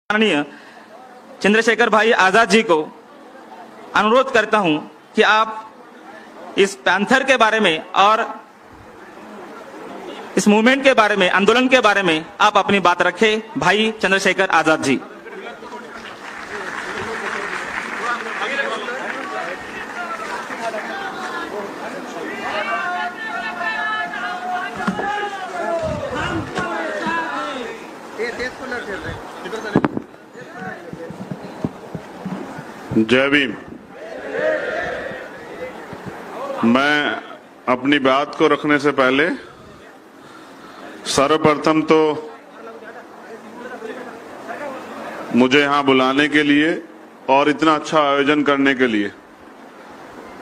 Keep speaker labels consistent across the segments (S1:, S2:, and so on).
S1: माननीय चंद्रशेखर भाई आजाद जी को अनुरोध करता हूं कि आप इस पैंथर के बारे में और इस मूवमेंट के बारे में, आंदोलन के बारे में आप अपनी बात रखें। भाई चंद्रशेखर आजाद जी।
S2: जय भीम। मैं अपनी बात को रखने से पहले सर्वप्रथम तो मुझे यहां बुलाने के लिए और इतना अच्छा आयोजन करने के लिए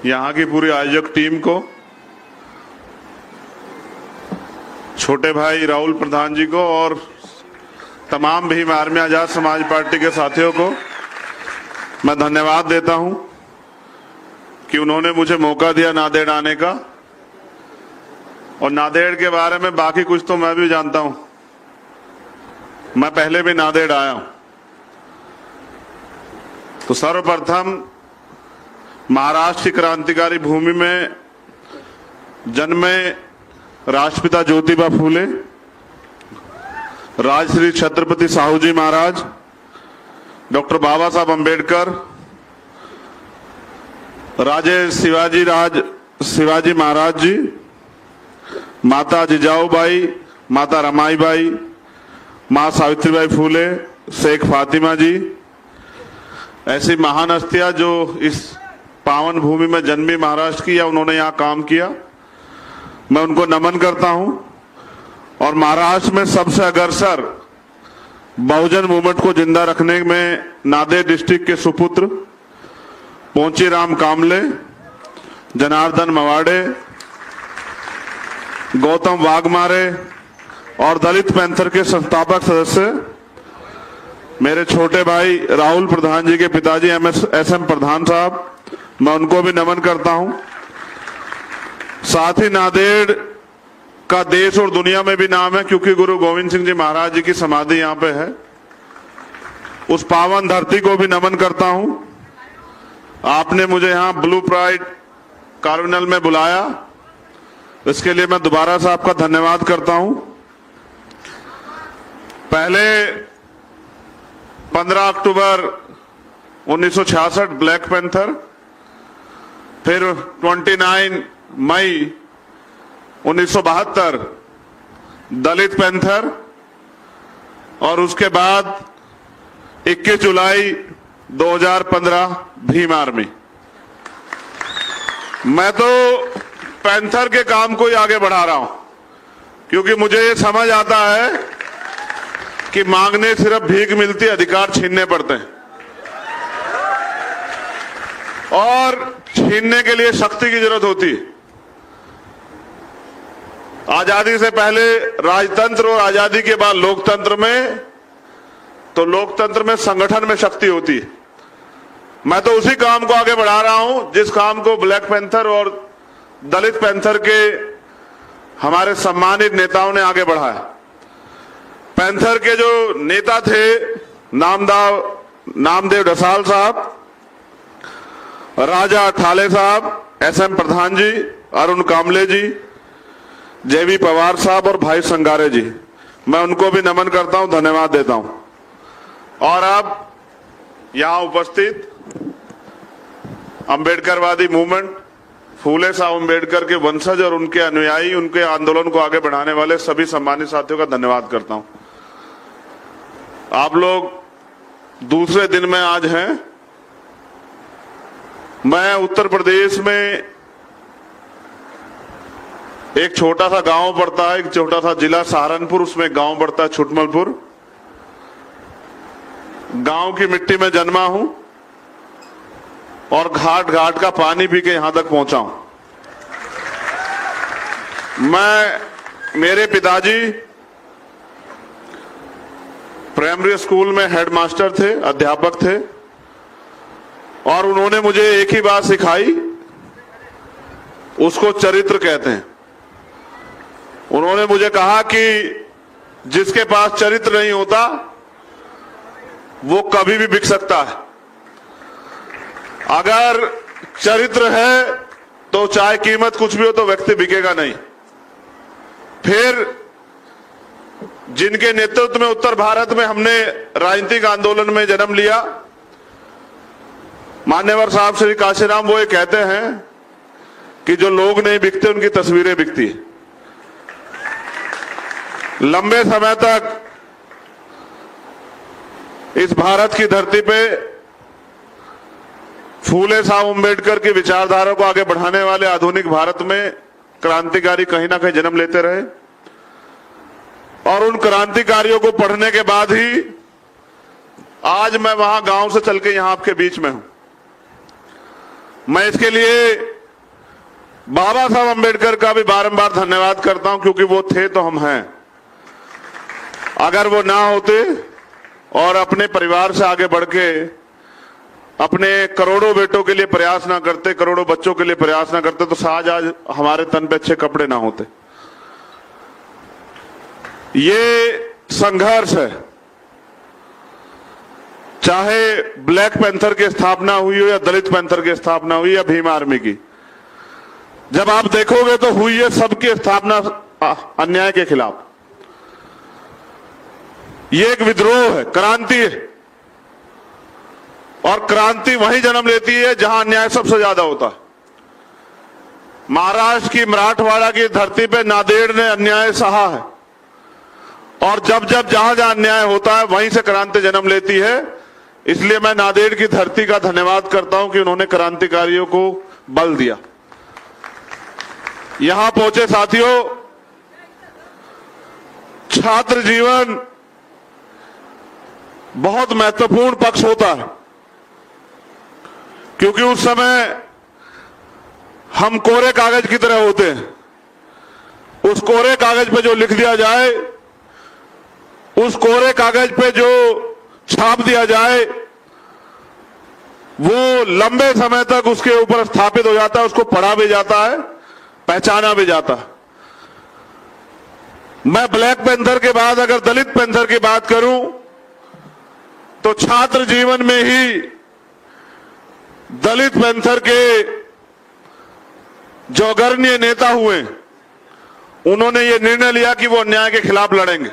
S2: यहां की पूरी आयोजक टीम को, छोटे भाई राहुल प्रधान जी को और तमाम भीम आर्मी आजाद समाज पार्टी के साथियों को मैं धन्यवाद देता हूं कि उन्होंने मुझे मौका दिया नांदेड़ आने का। और नांदेड़ के बारे में बाकी कुछ तो मैं भी जानता हूं, मैं पहले भी नांदेड़ आया हूं। तो सर्वप्रथम महाराष्ट्र की क्रांतिकारी भूमि में जन्मे राष्ट्रपिता ज्योतिबा फूले, राजश्री छत्रपति साहू जी महाराज, डॉक्टर बाबा साहब अंबेडकर, राजे शिवाजी महाराज जी, माता जिजाऊबाई, माता रमाईबाई, मां सावित्रीबाई फूले, शेख फातिमा जी, ऐसी महान हस्तियां जो इस पावन भूमि में जन्मी महाराष्ट्र की या उन्होंने यहां काम किया, मैं उनको नमन करता हूं। और महाराष्ट्र में सबसे अग्रसर बहुजन मूवमेंट को जिंदा रखने में नांदेड़ डिस्ट्रिक्ट के सुपुत्र पोंचीराम कामले, जनार्दन मवाड़े, गौतम वाघमारे और दलित पैंथर के संस्थापक सदस्य मेरे छोटे भाई राहुल प्रधान जी के पिताजी एस एम प्रधान साहब, मैं उनको भी नमन करता हूं। साथ ही नांदेड़ का देश और दुनिया में भी नाम है क्योंकि गुरु गोविंद सिंह जी महाराज जी की समाधि यहां पे है। उस पावन धरती को भी नमन करता हूं। आपने मुझे यहां ब्लू प्राइड कार्निवल में बुलाया, इसके लिए मैं दोबारा से आपका धन्यवाद करता हूं। पहले 15 अक्टूबर 1966 ब्लैक पैंथर, फिर 29 मई 1972 दलित पैंथर और उसके बाद 21 जुलाई 2015 भीम आर्मी। मैं तो पैंथर के काम को ही आगे बढ़ा रहा हूं क्योंकि मुझे ये समझ आता है कि मांगने सिर्फ भीख मिलती, अधिकार छीनने पड़ते हैं और छीनने के लिए शक्ति की जरूरत होती है। आजादी से पहले राजतंत्र और आजादी के बाद लोकतंत्र में, तो लोकतंत्र में संगठन में शक्ति होती है। मैं तो उसी काम को आगे बढ़ा रहा हूं जिस काम को ब्लैक पैंथर और दलित पैंथर के हमारे सम्मानित नेताओं ने आगे बढ़ाया। पैंथर के जो नेता थे नामदेव ढसाल साहब, राजा ठाले साहब, एस एम प्रधान जी, अरुण कामले जी, जेवी पवार साहब और भाई संगारे जी, मैं उनको भी नमन करता हूं, धन्यवाद देता हूं। और अब यहां उपस्थित अंबेडकरवादी मूवमेंट, फूले साहब अंबेडकर के वंशज और उनके अनुयायी, उनके आंदोलन को आगे बढ़ाने वाले सभी सम्मानित साथियों का धन्यवाद करता हूं। आप लोग दूसरे दिन में आज हैं। मैं उत्तर प्रदेश में एक छोटा सा गांव पड़ता है, एक छोटा सा जिला सहारनपुर, उसमें गांव पड़ता है छुटमलपुर। गांव की मिट्टी में जन्मा हूं और घाट घाट का पानी पी के यहां तक पहुंचा हूं। मेरे पिताजी प्राइमरी स्कूल में हेडमास्टर थे, अध्यापक थे और उन्होंने मुझे एक ही बात सिखाई, उसको चरित्र कहते हैं। उन्होंने मुझे कहा कि जिसके पास चरित्र नहीं होता वो कभी भी बिक सकता है। अगर चरित्र है तो चाहे कीमत कुछ भी हो तो व्यक्ति बिकेगा नहीं। फिर जिनके नेतृत्व में उत्तर भारत में हमने राजनीतिक आंदोलन में जन्म लिया, मान्यवर साहब श्री काशीराम वो ये कहते हैं कि जो लोग नहीं बिकते उनकी तस्वीरें बिकती। लंबे समय तक इस भारत की धरती पे फूले साहब अम्बेडकर की विचारधारा को आगे बढ़ाने वाले आधुनिक भारत में क्रांतिकारी कहीं ना कहीं जन्म लेते रहे, और उन क्रांतिकारियों को पढ़ने के बाद ही आज मैं वहां गांव से चल के यहां आपके बीच में हूं। मैं इसके लिए बाबा साहब अम्बेडकर का भी बारंबार धन्यवाद करता हूं, क्योंकि वो थे तो हम हैं। अगर वो ना होते और अपने परिवार से आगे बढ़ के अपने करोड़ों बेटों के लिए प्रयास ना करते, करोड़ों बच्चों के लिए प्रयास ना करते, तो शायद आज हमारे तन पे अच्छे कपड़े ना होते। ये संघर्ष है, चाहे ब्लैक पैंथर की स्थापना हुई हो या दलित पैंथर की स्थापना हुई या भीम आर्मी की। जब आप देखोगे तो हुई है सबकी स्थापना अन्याय के खिलाफ। ये एक विद्रोह है, क्रांति है, और क्रांति वहीं जन्म लेती है जहां अन्याय सबसे ज्यादा होता है। महाराष्ट्र की मराठवाड़ा की धरती पे नांदेड़ ने अन्याय सहा है, और जब जब जहां जहां अन्याय होता है वहीं से क्रांति जन्म लेती है। इसलिए मैं नांदेड़ की धरती का धन्यवाद करता हूं कि उन्होंने क्रांतिकारियों को बल दिया। यहां पहुंचे साथियों, छात्र जीवन बहुत महत्वपूर्ण पक्ष होता है, क्योंकि उस समय हम कोरे कागज की तरह होते हैं। उस कोरे कागज पे जो लिख दिया जाए, उस कोरे कागज पे जो छाप दिया जाए, वो लंबे समय तक उसके ऊपर स्थापित हो जाता है, उसको पढ़ा भी जाता है, पहचाना भी जाता है। मैं ब्लैक पैंथर के बाद अगर दलित पैंथर की बात करूं तो छात्र जीवन में ही दलित पैंथर के जो अग्रणी नेता हुए, उन्होंने ये निर्णय लिया कि वो अन्याय के खिलाफ लड़ेंगे।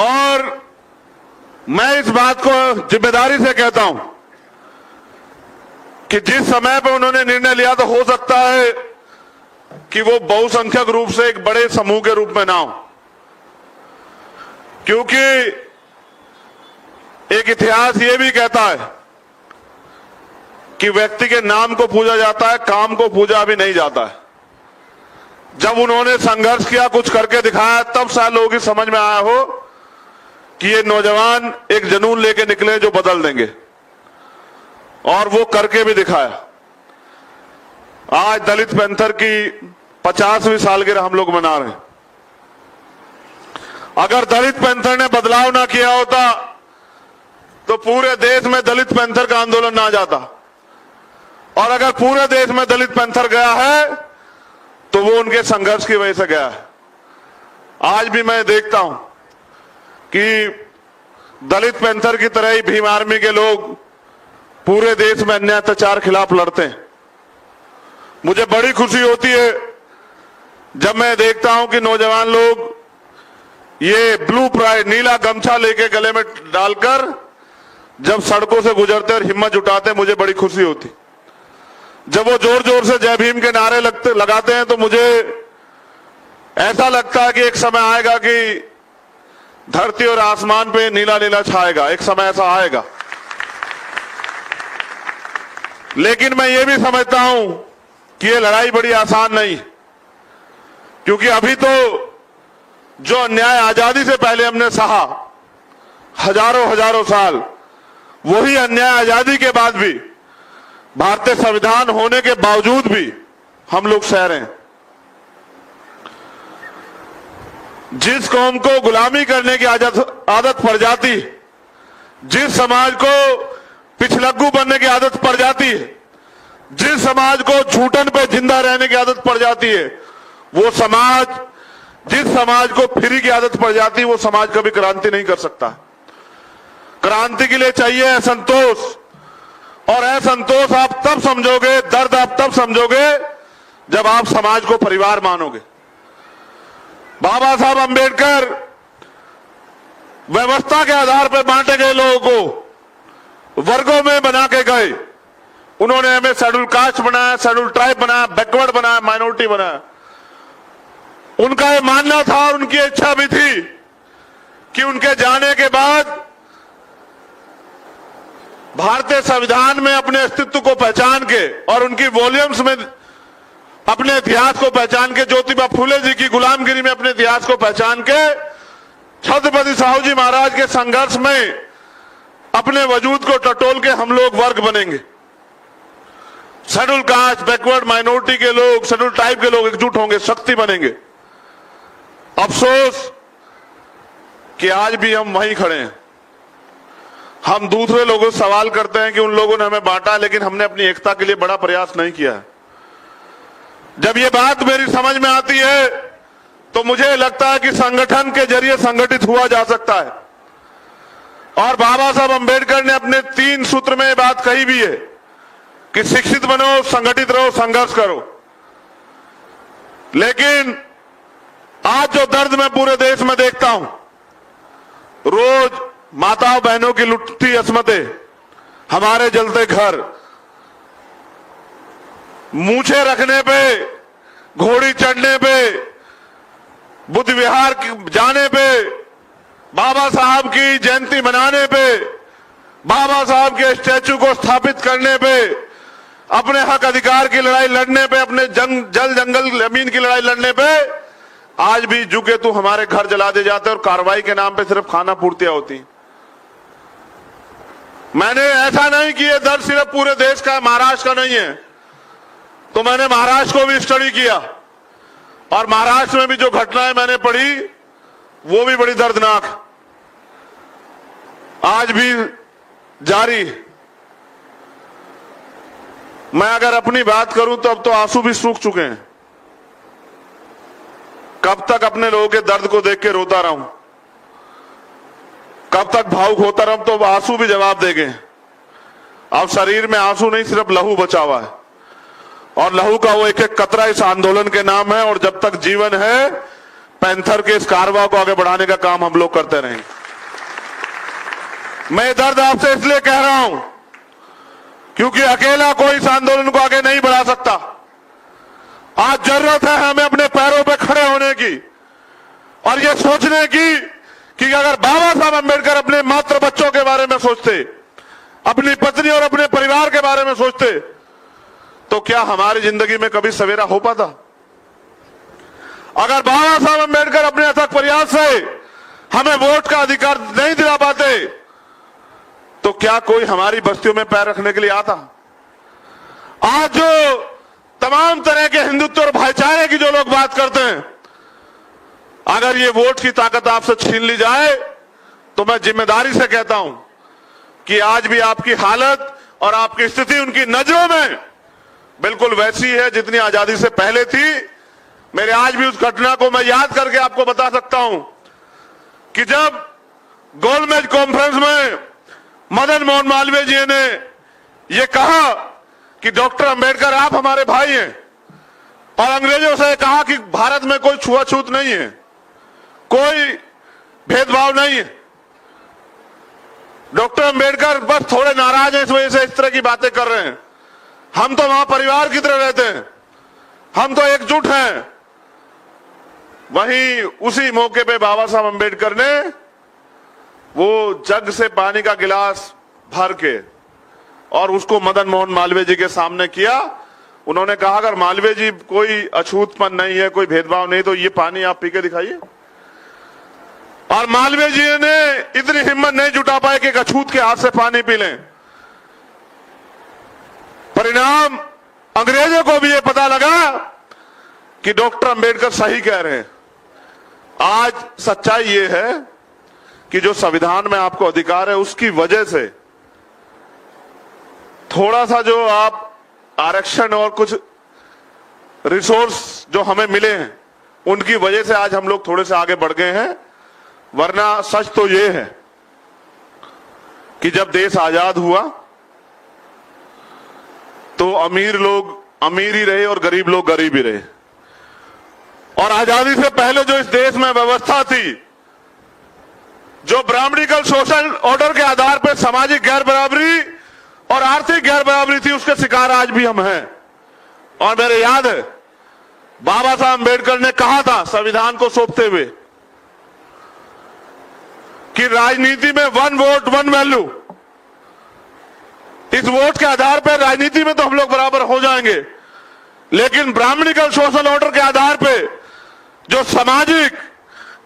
S2: और मैं इस बात को जिम्मेदारी से कहता हूं कि जिस समय पर उन्होंने निर्णय लिया, तो हो सकता है कि वो बहुसंख्यक रूप से एक बड़े समूह के रूप में ना हो, क्योंकि एक इतिहास ये भी कहता है कि व्यक्ति के नाम को पूजा जाता है, काम को पूजा भी नहीं जाता है। जब उन्होंने संघर्ष किया, कुछ करके दिखाया, तब शायद लोगों की समझ में आया हो कि ये नौजवान एक जुनून लेके निकले जो बदल देंगे, और वो करके भी दिखाया। आज दलित पैंथर की 50वीं सालगिरह हम लोग मना रहे हैं। अगर दलित पैंथर ने बदलाव ना किया होता तो पूरे देश में दलित पैंथर का आंदोलन ना जाता, और अगर पूरे देश में दलित पैंथर गया है तो वो उनके संघर्ष की वजह से गया है। आज भी मैं देखता हूं कि दलित पैंथर की तरह ही भीम आर्मी के लोग पूरे देश में अन्याय अत्याचार खिलाफ लड़ते हैं। मुझे बड़ी खुशी होती है जब मैं देखता हूं कि नौजवान लोग ये ब्लू प्राइड, नीला गमछा लेके गले में डालकर जब सड़कों से गुजरते और हिम्मत जुटाते, मुझे बड़ी खुशी होती। जब वो जोर जोर से जय भीम के नारे लगाते हैं तो मुझे ऐसा लगता है कि एक समय आएगा कि धरती और आसमान पे नीला नीला छाएगा, एक समय ऐसा आएगा। लेकिन मैं ये भी समझता हूं कि ये लड़ाई बड़ी आसान नहीं, क्योंकि अभी तो जो अन्याय आजादी से पहले हमने सहा हजारों साल, वही अन्याय आजादी के बाद भी, भारतीय संविधान होने के बावजूद भी हम लोग सह रहे हैं। जिस कौम को गुलामी करने की आदत पड़ जाती है, जिस समाज को पिछलग्गू बनने की आदत पड़ जाती है, जिस समाज को छूटन पे जिंदा रहने की आदत पड़ जाती है, वो समाज, जिस समाज को फ्री की आदत पड़ जाती है, वो समाज कभी क्रांति नहीं कर सकता। क्रांति के लिए चाहिए असंतोष, और असंतोष आप तब समझोगे, दर्द आप तब समझोगे जब आप समाज को परिवार मानोगे। बाबा साहब अंबेडकर व्यवस्था के आधार पर बांटे गए लोगों को वर्गों में बना के गए। उन्होंने हमें शेड्यूल कास्ट बनाया, शेड्यूल ट्राइब बनाया, बैकवर्ड बनाया, माइनॉरिटी बनाया। उनका ये मानना था और उनकी इच्छा भी थी कि उनके जाने के बाद भारतीय संविधान में अपने अस्तित्व को पहचान के और उनकी वॉल्यूम्स में अपने इतिहास को पहचान के, ज्योतिबा फूले जी की गुलामगिरी में अपने इतिहास को पहचान के, छत्रपति साहू जी महाराज के संघर्ष में अपने वजूद को टटोल के हम लोग वर्ग बनेंगे। शेड्यूल कास्ट, बैकवर्ड, माइनॉरिटी के लोग, शेड्यूल ट्राइब के लोग एकजुट होंगे, शक्ति बनेंगे। अफसोस कि आज भी हम वहीं खड़े हैं। हम दूसरे लोगों से सवाल करते हैं कि उन लोगों ने हमें बांटा, लेकिन हमने अपनी एकता के लिए बड़ा प्रयास नहीं किया है। जब ये बात मेरी समझ में आती है तो मुझे लगता है कि संगठन के जरिए संगठित हुआ जा सकता है। और बाबा साहब अंबेडकर ने अपने 3 सूत्र में ये बात कही भी है कि शिक्षित बनो, संगठित रहो, संघर्ष करो। लेकिन आज जो दर्द मैं पूरे देश में देखता हूं, रोज माताओं बहनों की लुटती असमतें, हमारे जलते घर, मूछे रखने पे, घोड़ी चढ़ने पे, बुद्ध विहार जाने पे, बाबा साहब की जयंती मनाने पे, बाबा साहब के स्टैचू को स्थापित करने पे, अपने हक अधिकार की लड़ाई लड़ने पे, अपने जल जंगल जमीन की लड़ाई लड़ने पे आज भी जुगे तू हमारे घर जला दे जाते और कार्रवाई के नाम पे सिर्फ खाना पूर्तियां होती। मैंने ऐसा नहीं कि ये दर्द सिर्फ पूरे देश का, महाराष्ट्र का नहीं है, तो मैंने महाराष्ट्र को भी स्टडी किया और महाराष्ट्र में भी जो घटनाएं मैंने पढ़ी वो भी बड़ी दर्दनाक, आज भी जारी। मैं अगर अपनी बात करूं तो अब तो आंसू भी सूख चुके हैं। कब तक अपने लोगों के दर्द को देख के रोता रहूं, कब तक भावुक होता रहूं, तो आंसू भी जवाब देंगे। अब शरीर में आंसू नहीं, सिर्फ लहू बचा हुआ है और लहू का वो एक एक कतरा इस आंदोलन के नाम है। और जब तक जीवन है, पैंथर के इस कारवां को आगे बढ़ाने का काम हम लोग करते रहेंगे। मैं दर्द आपसे इसलिए कह रहा हूं क्योंकि अकेला कोई इस आंदोलन को आगे नहीं बढ़ा सकता। आज जरूरत है हमें अपने पैरों पे खड़े होने की और ये सोचने की कि अगर बाबा साहब अंबेडकर अपने मात्र बच्चों के बारे में सोचते, अपनी पत्नी और अपने परिवार के बारे में सोचते, तो क्या हमारी जिंदगी में कभी सवेरा हो पाता? अगर बाबा साहब अंबेडकर अपने अथक प्रयास से हमें वोट का अधिकार नहीं दिला पाते, तो क्या कोई हमारी बस्तियों में पैर रखने के लिए आता? आज जो तमाम तरह के हिंदुत्व और भाईचारे की जो लोग बात करते हैं, अगर ये वोट की ताकत आपसे छीन ली जाए तो मैं जिम्मेदारी से कहता हूं कि आज भी आपकी हालत और आपकी स्थिति उनकी नजरों में बिल्कुल वैसी है जितनी आजादी से पहले थी। मेरे आज भी उस घटना को मैं याद करके आपको बता सकता हूं कि जब गोलमेज कॉन्फ्रेंस में मदन मोहन मालवीय जी ने यह कहा कि डॉक्टर अंबेडकर आप हमारे भाई हैं, और अंग्रेजों से कहा कि भारत में कोई छुआछूत नहीं है, कोई भेदभाव नहीं है। डॉक्टर अंबेडकर बस थोड़े नाराज हैं, इस वजह से इस तरह की बातें कर रहे हैं। हम तो वहां परिवार की तरह रहते हैं, हम तो एकजुट हैं। वहीं उसी मौके पे बाबा साहब अंबेडकर ने वो जग से पानी का गिलास भर के और उसको मदन मोहन मालवीय जी के सामने किया। उन्होंने कहा अगर मालवीय जी कोई अछूतपन नहीं है, कोई भेदभाव नहीं, तो ये पानी आप पी के दिखाइए। और मालवीय जी ने इतनी हिम्मत नहीं जुटा पाए कि एक अछूत के हाथ से पानी पी लें। परिणाम अंग्रेजों को भी ये पता लगा कि डॉक्टर अंबेडकर सही कह रहे हैं। आज सच्चाई ये है कि जो संविधान में आपको अधिकार है, उसकी वजह से थोड़ा सा जो आप आरक्षण और कुछ रिसोर्स जो हमें मिले हैं, उनकी वजह से आज हम लोग थोड़े से आगे बढ़ गए हैं। वरना सच तो ये है कि जब देश आजाद हुआ तो अमीर लोग अमीर ही रहे और गरीब लोग गरीब ही रहे। और आजादी से पहले जो इस देश में व्यवस्था थी, जो ब्राह्मणिकल सोशल ऑर्डर के आधार पर सामाजिक गैर बराबरी और आर्थिक गैर बराबरी थी, उसके शिकार आज भी हम हैं। और मेरे याद है बाबा साहब अम्बेडकर ने कहा था संविधान को सौंपते हुए कि राजनीति में 1 वोट 1 वैल्यू, इस वोट के आधार पर राजनीति में तो हम लोग बराबर हो जाएंगे, लेकिन ब्राह्मणिकल सोशल ऑर्डर के आधार पर जो सामाजिक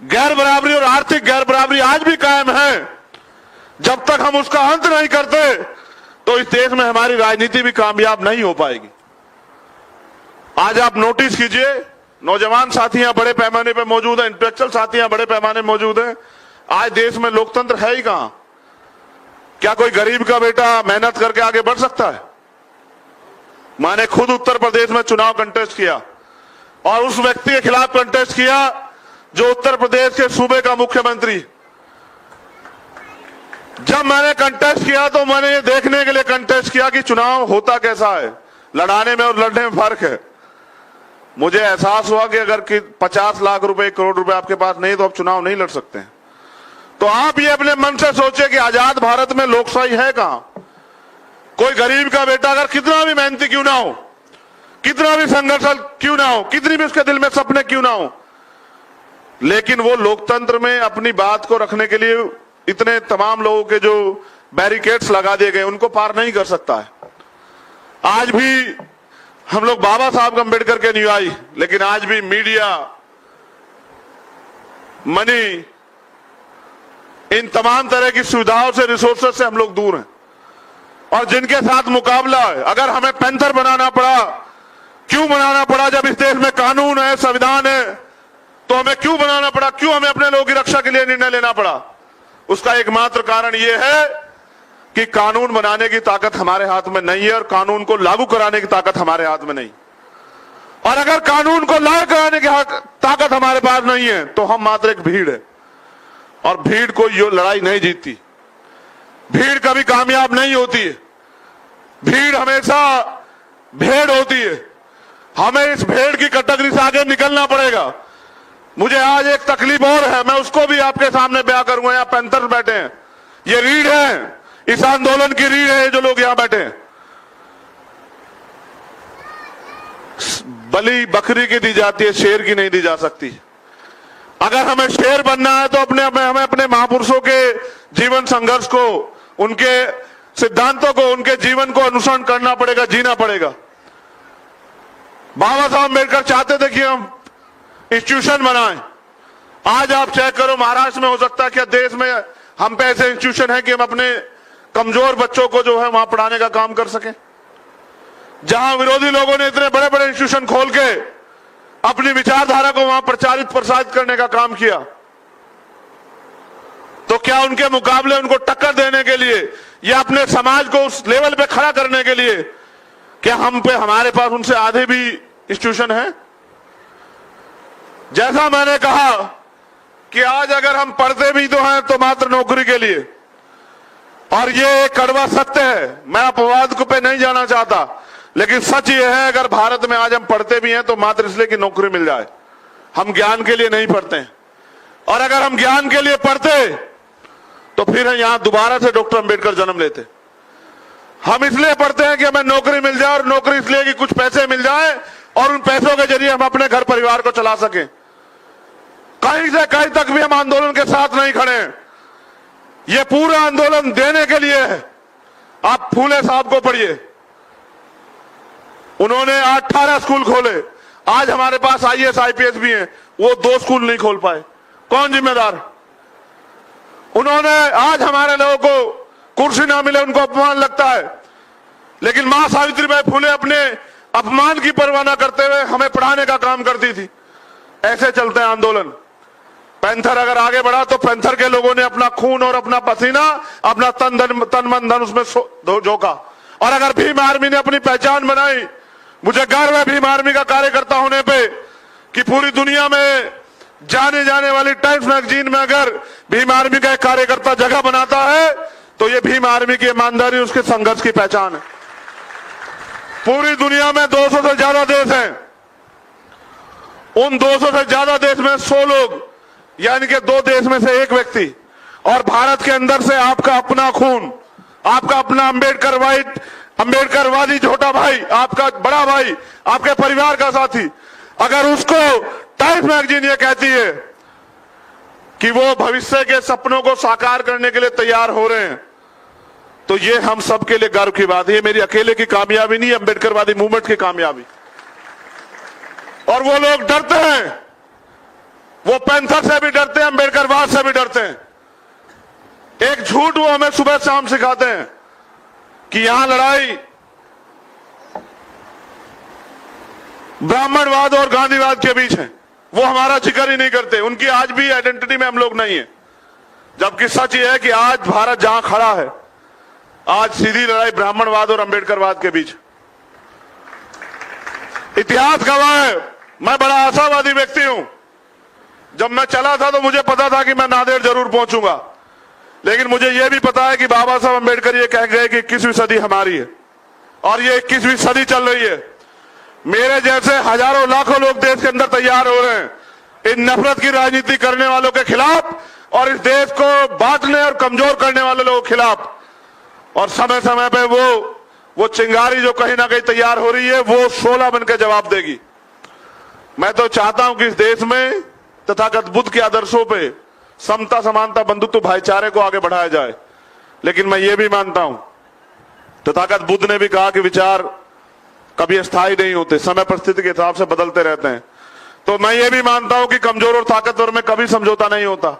S2: गैर बराबरी और आर्थिक गैर बराबरी आज भी कायम है, जब तक हम उसका अंत नहीं करते तो इस देश में हमारी राजनीति भी कामयाब नहीं हो पाएगी। आज आप नोटिस कीजिए, नौजवान साथियां बड़े पैमाने पर मौजूद हैं, इंटेलेक्चुअल साथियां बड़े पैमाने पर मौजूद हैं। आज देश में लोकतंत्र है ही कहां? क्या कोई गरीब का बेटा मेहनत करके आगे बढ़ सकता है? मैंने खुद उत्तर प्रदेश में चुनाव कंटेस्ट किया और उस व्यक्ति के खिलाफ कंटेस्ट किया जो उत्तर प्रदेश के सूबे का मुख्यमंत्री। जब मैंने कंटेस्ट किया तो मैंने ये देखने के लिए कंटेस्ट किया कि चुनाव होता कैसा है, लड़ाने में और लड़ने में फर्क है। मुझे एहसास हुआ कि अगर 50 लाख रुपए 1 करोड़ रुपए आपके पास नहीं तो आप चुनाव नहीं लड़ सकते हैं। तो आप ये अपने मन से सोचे कि आजाद भारत में लोकशाही है कहां? कोई गरीब का बेटा अगर कितना भी मेहनती क्यों ना हो, कितना भी संघर्षशील क्यों ना हो, कितनी भी उसके दिल में सपने क्यों ना हो, लेकिन वो लोकतंत्र में अपनी बात को रखने के लिए इतने तमाम लोगों के जो बैरिकेड्स लगा दिए गए उनको पार नहीं कर सकता है। आज भी हम लोग बाबा साहब अम्बेडकर के अनुयायी, लेकिन आज भी मीडिया, मनी, इन तमाम तरह की सुविधाओं से, रिसोर्सेस से हम लोग दूर हैं। और जिनके साथ मुकाबला है, अगर हमें पैंथर बनाना पड़ा, क्यों बनाना पड़ा? जब इस देश में कानून है, संविधान है, तो हमें क्यों बनाना पड़ा? क्यों हमें अपने लोगों की रक्षा के लिए निर्णय लेना पड़ा? उसका एकमात्र कारण यह है कि कानून बनाने की ताकत हमारे हाथ में नहीं है और कानून को लागू कराने की ताकत हमारे हाथ में नहीं। और अगर कानून को लागू कराने की ताकत हमारे पास नहीं है तो हम मात्र एक भीड़ है, और भीड़ कोई यो लड़ाई नहीं जीतती, भीड़ कभी कामयाब नहीं होती है, भीड़ हमेशा भेड़ होती है। हमें इस भेड़ की कैटेगरी से आगे निकलना पड़ेगा। मुझे आज एक तकलीफ और है, मैं उसको भी आपके सामने बयां करूंगा। यहाँ पैंथर बैठे हैं, ये रीढ़ है, इस आंदोलन की रीढ़ है जो लोग यहां बैठे हैं। बलि बकरी की दी जाती है, शेर की नहीं दी जा सकती। अगर हमें शेर बनना है तो हमें अपने महापुरुषों के जीवन संघर्ष को, उनके सिद्धांतों को, उनके जीवन को अनुसरण करना पड़ेगा, जीना पड़ेगा। बाबा साहब अम्बेडकर चाहते थे कि हम इंस्टीट्यूशन बनाएं। आज आप चेक करो, महाराष्ट्र में हो सकता है कि देश में हम पे ऐसे इंस्टीट्यूशन है कि हम अपने कमजोर बच्चों को जो है वहां पढ़ाने का काम कर सकें। जहां विरोधी लोगों ने इतने बड़े बड़े इंस्टीट्यूशन खोल के अपनी विचारधारा को वहां प्रसारित करने का काम किया, तो क्या उनके मुकाबले, उनको टक्कर देने के लिए या अपने समाज को उस लेवल पे खड़ा करने के लिए क्या हमारे पास उनसे आधे भी इंस्टीट्यूशन है? जैसा मैंने कहा कि आज अगर हम पढ़ते भी तो हैं तो मात्र नौकरी के लिए, और ये कड़वा सत्य है, मैं अपवाद को पे नहीं जाना चाहता, लेकिन सच ये है अगर भारत में आज हम पढ़ते भी हैं तो मात्र इसलिए कि नौकरी मिल जाए। हम ज्ञान के लिए नहीं पढ़ते हैं, और अगर हम ज्ञान के लिए पढ़ते तो फिर यहां दोबारा से डॉक्टर अंबेडकर जन्म लेते। हम इसलिए पढ़ते हैं कि हमें नौकरी मिल जाए, और नौकरी इसलिए कि कुछ पैसे मिल जाए और उन पैसों के जरिए हम अपने घर परिवार को चला सकें। कहीं से कहीं तक भी हम आंदोलन के साथ नहीं खड़े हैं। ये पूरा आंदोलन देने के लिए है। आप फूले साहब को पढ़िए, उन्होंने 18 स्कूल खोले। आज हमारे पास IAS IPS भी हैं, वो 2 स्कूल नहीं खोल पाए, कौन जिम्मेदार? उन्होंने, आज हमारे लोगों को कुर्सी ना मिले उनको अपमान लगता है, लेकिन मां सावित्रीबाई फुले अपने अपमान की परवाह न करते हुए हमें पढ़ाने का काम करती थी। ऐसे चलते हैं आंदोलन। पैंथर अगर आगे बढ़ा तो पैंथर के लोगों ने अपना खून और अपना पसीना, अपना तन मन धन उसमें झोंका। और अगर भीम आर्मी ने अपनी पहचान बनाई, मुझे गर्व है भीम आर्मी का कार्यकर्ता होने पे कि पूरी दुनिया में जाने जाने वाली टाइम्स मैगजीन में अगर भीम आर्मी का एक कार्यकर्ता जगह बनाता है तो ये भीम आर्मी की ईमानदारी, उसके संघर्ष की पहचान है। पूरी दुनिया में 200 से ज्यादा देश हैं। उन 200 से ज्यादा देश में 100 लोग, यानी कि 2 देश में से 1 व्यक्ति, और भारत के अंदर से आपका अपना खून, आपका अपना अम्बेडकरवादी छोटा भाई, आपका बड़ा भाई, आपके परिवार का साथी, अगर उसको टाइम्स मैगजीन ये कहती है कि वो भविष्य के सपनों को साकार करने के लिए तैयार हो रहे हैं, तो ये हम सबके लिए गर्व की बात है। ये मेरी अकेले की कामयाबी नहीं है, अम्बेडकरवादी मूवमेंट की कामयाबी। और वो लोग डरते हैं, वो पैंथर से भी डरते हैं, अम्बेडकरवाद से भी डरते हैं। एक झूठ वो हमें सुबह शाम सिखाते हैं कि यहां लड़ाई ब्राह्मणवाद और गांधीवाद के बीच है। वो हमारा जिक्र ही नहीं करते, उनकी आज भी आइडेंटिटी में हम लोग नहीं है। जबकि सच ये है कि आज भारत जहां खड़ा है, आज सीधी लड़ाई ब्राह्मणवाद और अम्बेडकरवाद के बीच। इतिहास गवाह है, मैं बड़ा आशावादी व्यक्ति हूं। जब मैं चला था तो मुझे पता था कि मैं नांदेड़ जरूर पहुंचूंगा, लेकिन मुझे यह भी पता है कि बाबा साहब अम्बेडकर ये कह गए कि 21वीं सदी हमारी है, और ये 21वीं सदी चल रही है। मेरे जैसे हजारों लाखों लोग देश के अंदर तैयार हो रहे हैं इन नफरत की राजनीति करने वालों के खिलाफ, और इस देश को बांटने और कमजोर करने वाले लोगों के खिलाफ। और समय समय पे वो चिंगारी जो कहीं ना कहीं तैयार हो रही है, वो शोला बनकर जवाब देगी। मैं तो चाहता हूं कि इस देश में तथागत बुद्ध के आदर्शों पे समता, समानता, बंधुत्व, भाईचारे को आगे बढ़ाया जाए। लेकिन मैं ये भी मानता हूं, तथागत बुद्ध ने भी कहा कि विचार कभी स्थायी नहीं होते, समय परिस्थिति के हिसाब से बदलते रहते हैं। तो मैं ये भी मानता हूं कि कमजोर और ताकतवर में कभी समझौता नहीं होता।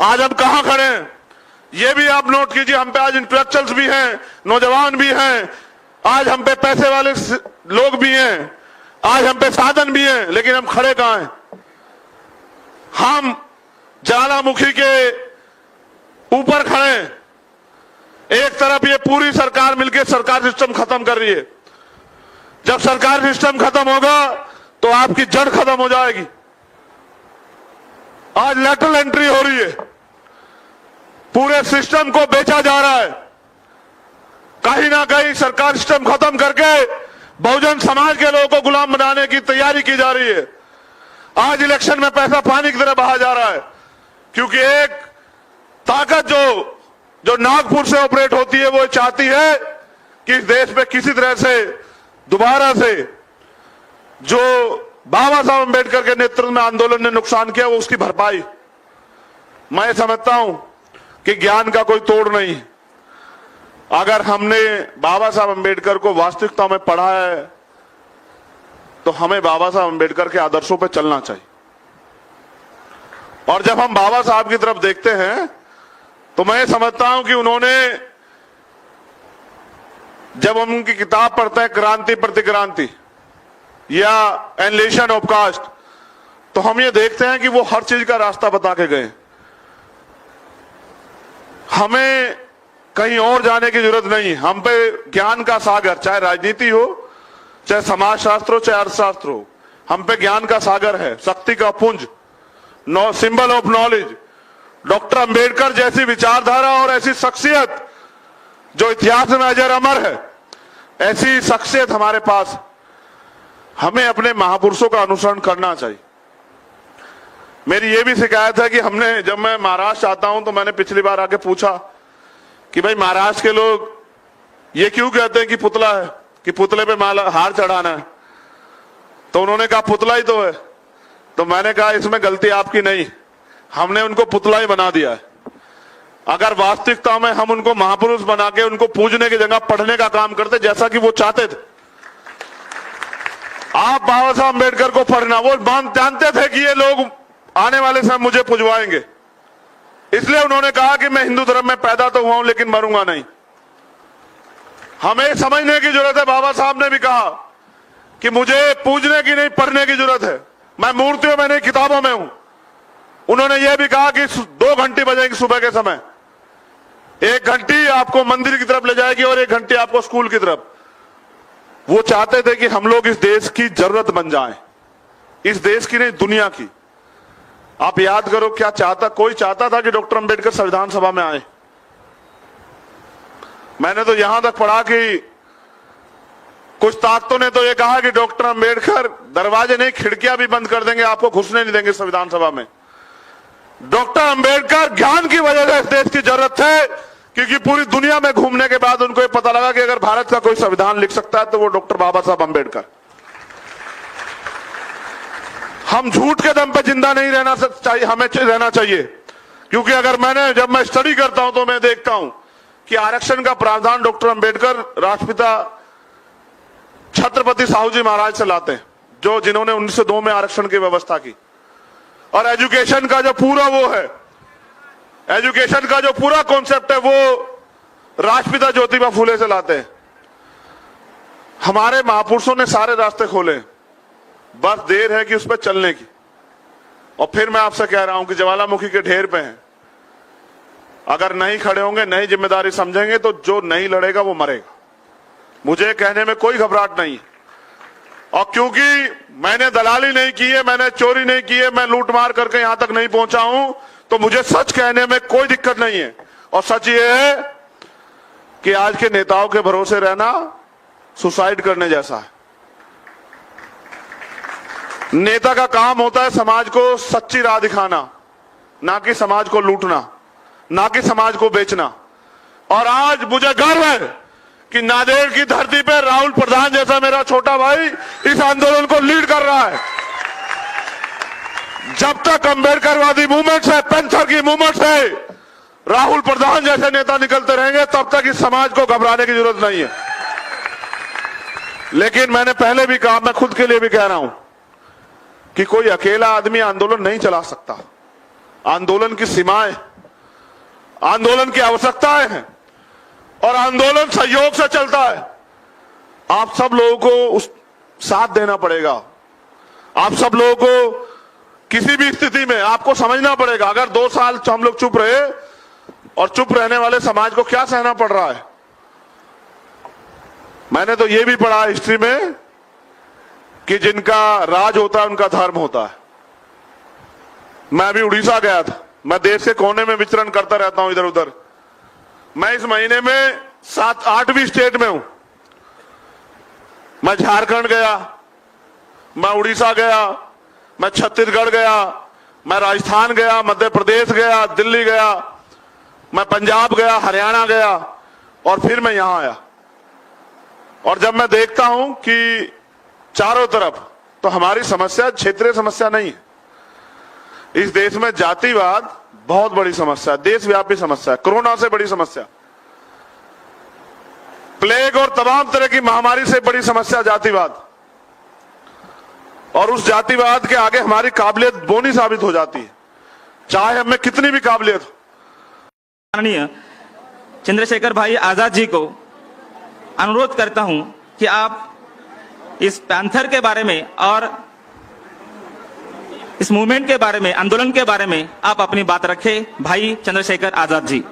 S2: आज हम कहां खड़े हैं ये भी आप नोट कीजिए। हम पे आज इंटेलेक्चुअल्स भी हैं, नौजवान भी हैं, आज हम पे पैसे वाले लोग भी हैं, आज हम पे साधन भी हैं, लेकिन हम खड़े कहां हैं? हम ज्वालामुखी के ऊपर खड़े हैं। एक तरफ ये पूरी सरकार मिलकर सरकार सिस्टम खत्म कर रही है। जब सरकार सिस्टम खत्म होगा तो आपकी जड़ खत्म हो जाएगी। आज लेटरल एंट्री हो रही है, पूरे सिस्टम को बेचा जा रहा है। कहीं ना कहीं सरकार सिस्टम खत्म करके बहुजन समाज के लोगों को गुलाम बनाने की तैयारी की जा रही है। आज इलेक्शन में पैसा पानी की तरह बहा जा रहा है, क्योंकि एक ताकत जो नागपुर से ऑपरेट होती है, वो चाहती है कि इस देश में किसी तरह से दोबारा से जो बाबा साहब अम्बेडकर के नेतृत्व में आंदोलन ने नुकसान किया, वो उसकी भरपाई। मैं समझता हूं कि ज्ञान का कोई तोड़ नहीं। अगर हमने बाबा साहब अम्बेडकर को वास्तविकता में पढ़ा है, तो हमें बाबा साहब अम्बेडकर के आदर्शों पर चलना चाहिए। और जब हम बाबा साहब की तरफ देखते हैं, तो मैं समझता हूं कि उन्होंने, जब हम उनकी किताब पढ़ते हैं क्रांति प्रतिक्रांति या एनलेशन ऑफ कास्ट, तो हम ये देखते हैं कि वो हर चीज का रास्ता बता के गए। हमें कहीं और जाने की जरूरत नहीं। हम पे ज्ञान का सागर, चाहे राजनीति हो, चाहे समाजशास्त्र हो, चाहे अर्थशास्त्र हो, हम पे ज्ञान का सागर है, शक्ति का पुंज, symbol of knowledge. Doctor Ambedkar जैसी विचारधारा और ऐसी शख्सियत जो इतिहास में अजर अमर है, ऐसी शख्सियत हमारे पास। हमें अपने महापुरुषों का अनुसरण करना चाहिए। मेरी ये भी शिकायत है कि हमने, जब मैं महाराष्ट्र आता हूं तो मैंने पिछली बार आके पूछा कि भाई महाराष्ट्र के लोग ये क्यों कहते हैं कि पुतला है, कि पुतले पे माला हार चढ़ाना है। तो उन्होंने कहा पुतला ही तो है। तो मैंने कहा इसमें गलती आपकी नहीं, हमने उनको पुतला ही बना दिया है। अगर वास्तविकता में हम उनको महापुरुष बना के उनको पूजने की जगह पढ़ने का काम करते, जैसा कि वो चाहते थे। आप बाबा साहब अम्बेडकर को पढ़ना, वो जानते थे कि ये लोग आने वाले समय मुझे पुजवाएंगे, इसलिए उन्होंने कहा कि मैं हिंदू धर्म में पैदा तो हुआ हूं लेकिन मरूंगा नहीं। हमें समझने की जरूरत है। बाबा साहब ने भी कहा कि मुझे पूजने की नहीं, पढ़ने की जरूरत है। मैं मूर्तियों में नहीं, किताबों में हूं। उन्होंने यह भी कहा कि 2 घंटी बजेगी सुबह के समय, 1 घंटी आपको मंदिर की तरफ ले जाएगी और 1 घंटी आपको स्कूल की तरफ। वो चाहते थे कि हम लोग इस देश की जरूरत बन जाएं, इस देश की नहीं दुनिया की। आप याद करो क्या चाहता, कोई चाहता था कि डॉक्टर अंबेडकर संविधान सभा में आए? मैंने तो यहां तक पढ़ा कि कुछ ताकतों ने तो ये कहा कि डॉक्टर अंबेडकर दरवाजे नहीं खिड़कियां भी बंद कर देंगे, आपको घुसने नहीं देंगे संविधान सभा में। डॉक्टर अंबेडकर ज्ञान की वजह से इस देश की जरूरत है, क्योंकि पूरी दुनिया में घूमने के बाद उनको ये पता लगा कि अगर भारत का कोई संविधान लिख सकता है तो वो डॉक्टर बाबा साहब अंबेडकर। हम झूठ के दम पे जिंदा नहीं रहना चाहिए, हमें रहना चाहिए, क्योंकि अगर जब मैं स्टडी करता हूं तो मैं देखता हूं कि आरक्षण का प्रावधान डॉक्टर अंबेडकर राष्ट्रपिता छत्रपति साहू जी महाराज से लाते हैं, जिन्होंने 1902 में आरक्षण की व्यवस्था की। और एजुकेशन का जो पूरा एजुकेशन का जो पूरा कॉन्सेप्ट है वो राष्ट्रपिता ज्योतिबा फूले से लाते हैं। हमारे महापुरुषों ने सारे रास्ते खोले, बस देर है कि उस पर चलने की। और फिर मैं आपसे कह रहा हूं कि ज्वालामुखी के ढेर पे हैं, अगर नहीं खड़े होंगे, नहीं जिम्मेदारी समझेंगे तो जो नहीं लड़ेगा वो मरेगा। मुझे कहने में कोई घबराहट नहीं, और क्योंकि मैंने दलाली नहीं की है, मैंने चोरी नहीं की है, मैं लूटमार करके यहां तक नहीं पहुंचा हूं, तो मुझे सच कहने में कोई दिक्कत नहीं है। और सच ये है कि आज के नेताओं के भरोसे रहना सुसाइड करने जैसा है। नेता का काम होता है समाज को सच्ची राह दिखाना, ना कि समाज को लूटना, ना कि समाज को बेचना। और आज मुझे गर्व है कि नांदेड़ की धरती पे राहुल प्रधान जैसा मेरा छोटा भाई इस आंदोलन को लीड कर रहा है। जब तक अंबेडकरवादी मूवमेंट है, पैंथर की मूवमेंट है, राहुल प्रधान जैसे नेता निकलते रहेंगे, तब तक इस समाज को घबराने की जरूरत नहीं है। लेकिन मैंने पहले भी कहा, मैं खुद के लिए भी कह रहा हूं कि कोई अकेला आदमी आंदोलन नहीं चला सकता। आंदोलन की सीमाएं, आंदोलन की आवश्यकताएं हैं, और आंदोलन सहयोग से चलता है। आप सब लोगों को उस साथ देना पड़ेगा। आप सब लोगों को किसी भी स्थिति में आपको समझना पड़ेगा। अगर 2 साल हम लोग चुप रहे, और चुप रहने वाले समाज को क्या सहना पड़ रहा है। मैंने तो यह भी पढ़ा हिस्ट्री में कि जिनका राज होता है उनका धर्म होता है। मैं अभी उड़ीसा गया था, मैं देश के कोने में विचरण करता रहता हूं इधर उधर। मैं इस महीने में 7-8वीं स्टेट में हूं। मैं झारखंड गया, मैं उड़ीसा गया, मैं छत्तीसगढ़ गया, मैं राजस्थान गया, मध्य प्रदेश गया, दिल्ली गया, मैं पंजाब गया, हरियाणा गया, और फिर मैं यहां आया। और जब मैं देखता हूं कि चारों तरफ, तो हमारी समस्या क्षेत्रीय समस्या नहीं है। इस देश में जातिवाद बहुत बड़ी समस्या है, देशव्यापी समस्या है, कोरोना से बड़ी समस्या, प्लेग और तमाम तरह की महामारी से बड़ी समस्या जातिवाद। और उस जातिवाद के आगे हमारी काबिलियत बोनी साबित हो जाती है, चाहे हमें कितनी भी काबिलियत हो।
S1: माननीय चंद्रशेखर भाई आजाद जी को अनुरोध करता हूं कि आप इस पैंथर के बारे में और इस मूवमेंट के बारे में, आंदोलन के बारे में आप अपनी बात रखें। भाई चंद्रशेखर आजाद जी।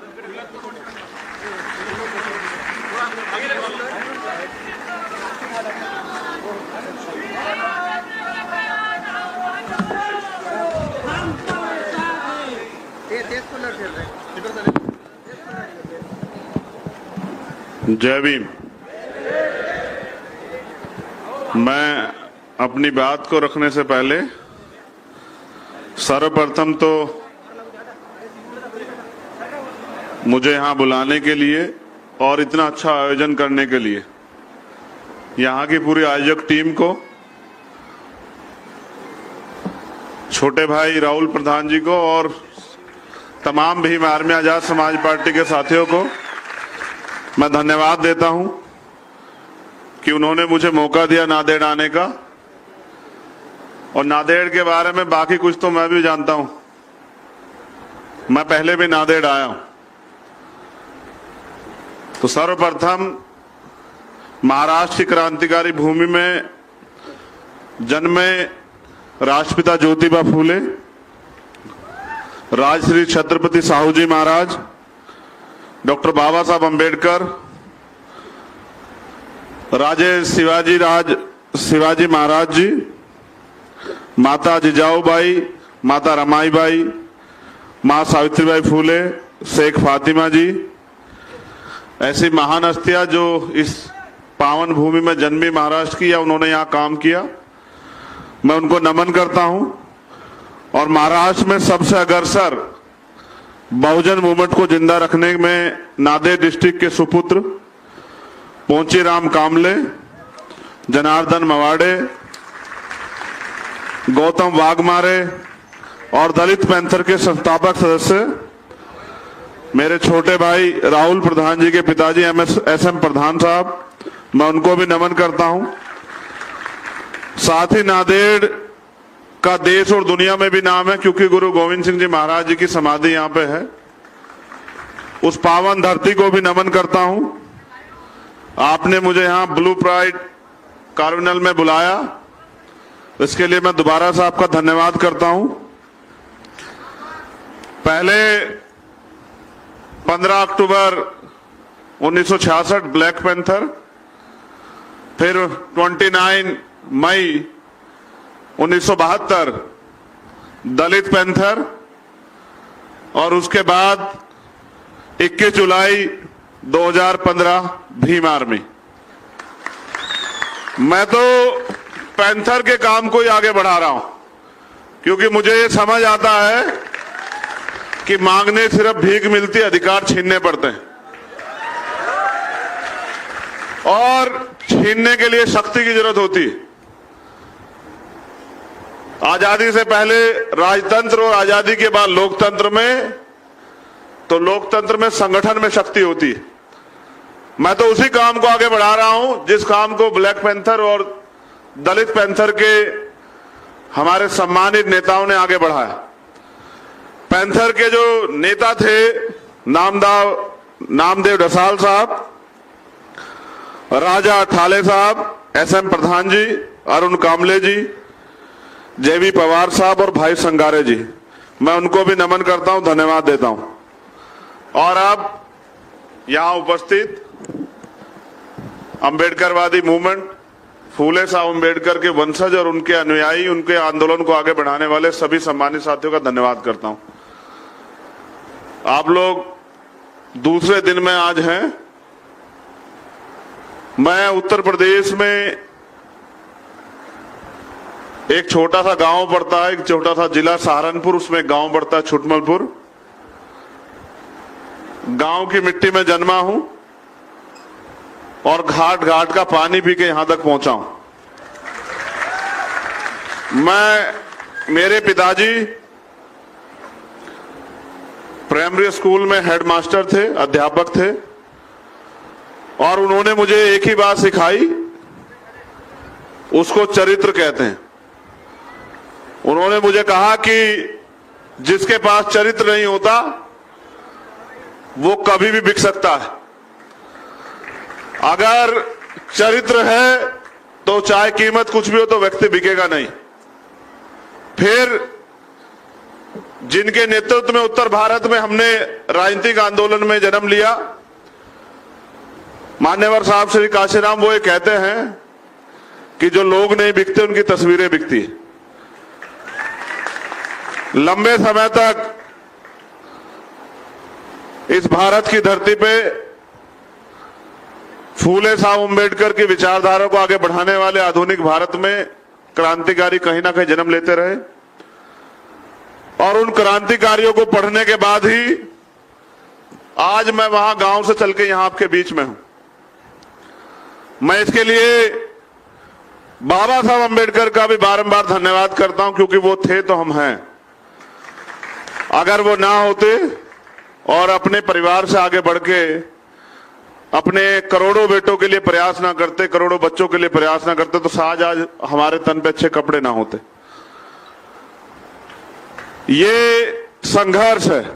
S2: जय भीम। मैं अपनी बात को रखने से पहले सर्वप्रथम तो मुझे यहां बुलाने के लिए और इतना अच्छा आयोजन करने के लिए यहां की पूरी आयोजक टीम को, छोटे भाई राहुल प्रधान जी को और तमाम भीम आर्मी आजाद समाज पार्टी के साथियों को मैं धन्यवाद देता हूं कि उन्होंने मुझे मौका दिया नांदेड़ आने का। और नांदेड़ के बारे में बाकी कुछ तो मैं भी जानता हूं, मैं पहले भी नांदेड़ आया हूं। तो सर्वप्रथम महाराष्ट्र की क्रांतिकारी भूमि में जन्मे राष्ट्रपिता ज्योतिबा फूले, राजश्री छत्रपति साहू जी महाराज, डॉक्टर बाबा साहब अंबेडकर, राजे शिवाजी महाराज जी, माता जिजाऊबाई, माता रमाईबाई, मां सावित्रीबाई फूले, शेख फातिमा जी, ऐसी महान हस्तियां जो इस पावन भूमि में जन्मी महाराष्ट्र की या उन्होंने यहाँ काम किया, मैं उनको नमन करता हूं। और महाराष्ट्र में सबसे अग्रसर बहुजन मूवमेंट को जिंदा रखने में नांदेड़ डिस्ट्रिक्ट के सुपुत्र पोंचीराम कामले, जनार्दन मवाड़े, गौतम वाघमारे और दलित पैंथर के संस्थापक सदस्य मेरे छोटे भाई राहुल प्रधान जी के पिताजी एसएम प्रधान साहब, मैं उनको भी नमन करता हूं। साथ ही नांदेड़ का देश और दुनिया में भी नाम है क्योंकि गुरु गोविंद सिंह जी महाराज जी की समाधि यहां पे है। उस पावन धरती को भी नमन करता हूं। आपने मुझे यहां ब्लू प्राइड कार्निवल में बुलाया, इसके लिए मैं दोबारा से आपका धन्यवाद करता हूं। पहले 15 अक्टूबर 1966 ब्लैक पैंथर, फिर 29 मई 1972 दलित पैंथर और उसके बाद 21 जुलाई 2015 भीम आर्मी। मैं तो पैंथर के काम को ही आगे बढ़ा रहा हूं क्योंकि मुझे ये समझ आता है कि मांगने सिर्फ भीख मिलती, अधिकार छीनने पड़ते हैं और छीनने के लिए शक्ति की जरूरत होती है। आजादी से पहले राजतंत्र और आजादी के बाद लोकतंत्र में, तो लोकतंत्र में संगठन में शक्ति होती है। मैं तो उसी काम को आगे बढ़ा रहा हूं जिस काम को ब्लैक पैंथर और दलित पैंथर के हमारे सम्मानित नेताओं ने आगे बढ़ाया। पैंथर के जो नेता थे नामदेव ढसाल साहब, राजा ठाले साहब, एसएम प्रधान जी, अरुण कामले जी, जेवी पवार साहब और भाई संगारे जी, मैं उनको भी नमन करता हूं, धन्यवाद देता हूं। और अब यहां उपस्थित अंबेडकरवादी मूवमेंट, फूले साहब अंबेडकर के वंशज और उनके अनुयायी, उनके आंदोलन को आगे बढ़ाने वाले सभी सम्मानित साथियों का धन्यवाद करता हूं। आप लोग दूसरे दिन में आज हैं। मैं उत्तर प्रदेश में एक छोटा सा गांव पड़ता है, एक छोटा सा जिला सहारनपुर, उसमें एक गांव पड़ता है छुटमलपुर। गांव की मिट्टी में जन्मा हूं और घाट घाट का पानी पी के यहां तक पहुंचा हूं। मेरे पिताजी प्राइमरी स्कूल में हेडमास्टर थे, अध्यापक थे और उन्होंने मुझे एक ही बात सिखाई, उसको चरित्र कहते हैं। उन्होंने मुझे कहा कि जिसके पास चरित्र नहीं होता वो कभी भी बिक सकता है, अगर चरित्र है तो चाहे कीमत कुछ भी हो तो व्यक्ति बिकेगा नहीं। फिर जिनके नेतृत्व में उत्तर भारत में हमने राजनीतिक आंदोलन में जन्म लिया, मान्यवर साहब श्री काशीराम, वो ये कहते हैं कि जो लोग नहीं बिकते उनकी तस्वीरें बिकती है। लंबे समय तक इस भारत की धरती पे फूले साहब अंबेडकर की विचारधारा को आगे बढ़ाने वाले आधुनिक भारत में क्रांतिकारी कहीं ना कहीं जन्म लेते रहे और उन क्रांतिकारियों को पढ़ने के बाद ही आज मैं वहां गांव से चल के यहां आपके बीच में हूं। मैं इसके लिए बाबा साहब अंबेडकर का भी बारंबार धन्यवाद करता हूं क्योंकि वो थे तो हम हैं। अगर वो ना होते और अपने परिवार से आगे बढ़ के अपने करोड़ों बेटों के लिए प्रयास ना करते, करोड़ों बच्चों के लिए प्रयास ना करते, तो आज हमारे तन पे अच्छे कपड़े ना होते। ये संघर्ष है।